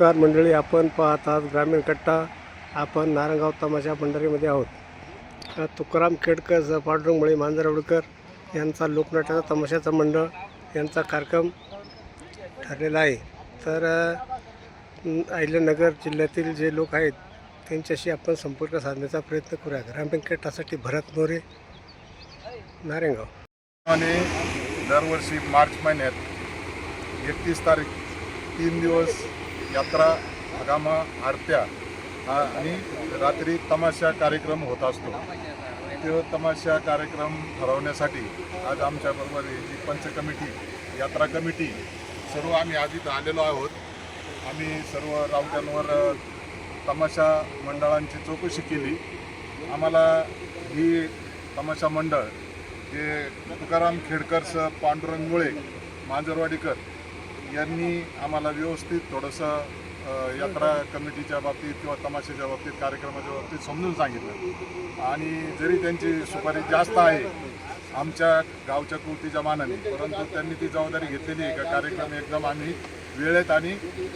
नमस्कार मंडळी, आपण पाहत आहात ग्रामीण कट्टा. आपण नारायणगाव तमाशा मंडळीमध्ये आहोत. तुकाराम खेडकर, पांडुरंग मळे, मांजरवडकर यांचा लोकनाट्याचा तमाशाचा मंडळ यांचा कार्यक्रम ठरलेला आहे. तर अहिल्यानगर जिल्ह्यातील जे लोक आहेत त्यांच्याशी आपण संपर्क साधण्याचा प्रयत्न करूया. ग्रामीण कट्टासाठी भरत मोरे, नारायणगाव. आणि दरवर्षी मार्च महिन्यात 31 तारीख 3 दिवस यात्रा, हगामा, आरत्या आणि रात्री तमाशा कार्यक्रम होत असतो. तो तमाशा कार्यक्रम ठरवण्यासाठी आज आमच्याबरोबर जी पंच कमिटी, यात्रा कमिटी सर्व आम्ही आज इथं आलेलो आहोत. आम्ही सर्व रावट्यांवर तमाशा मंडळांची चौकशी केली. आम्हाला ही तमाशा मंडळ जे तुकाराम खेडकर, पांडुरंग मुळे, मांजरवाडीकर यांनी आम्हाला व्यवस्थित थोडंसं यात्रा कमिटीच्या बाबतीत किंवा तमाशाच्या बाबतीत, कार्यक्रमाच्या बाबतीत समजून सांगितलं. आणि जरी त्यांची सुपारी जास्त आहे आमच्या गावच्या कृतीच्या मानाने, परंतु त्यांनी ती जबाबदारी घेतलेली आहे का कार्यक्रम एकदम आम्ही वेळेत आणि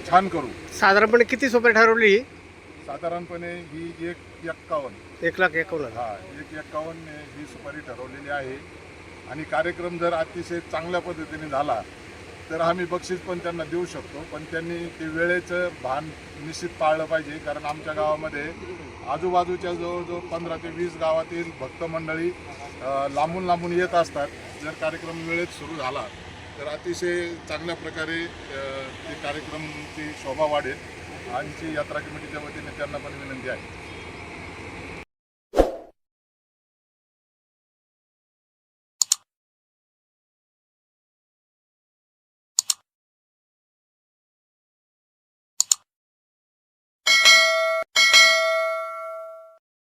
छान करू. साधारणपणे किती सुपारी ठरवली? साधारणपणे ही 1,51,000 1,51,000 ही सुपारी ठरवलेली आहे. आणि कार्यक्रम जर अतिशय चांगल्या पद्धतीने झाला तर आम्ही बक्षीस पण त्यांना देऊ शकतो, पण त्यांनी ते वेळेचं भान निश्चित पाळलं पाहिजे. कारण आमच्या गावामध्ये आजूबाजूच्या जवळजवळ 15 ते 20 गावातील भक्त मंडळी लांबून लांबून येत असतात. जर कार्यक्रम वेळेत सुरू झाला तर अतिशय चांगल्या प्रकारे ते कार्यक्रमची शोभा वाढेल. आमची यात्रा कमिटीच्या वतीने त्यांना पण विनंती आहे.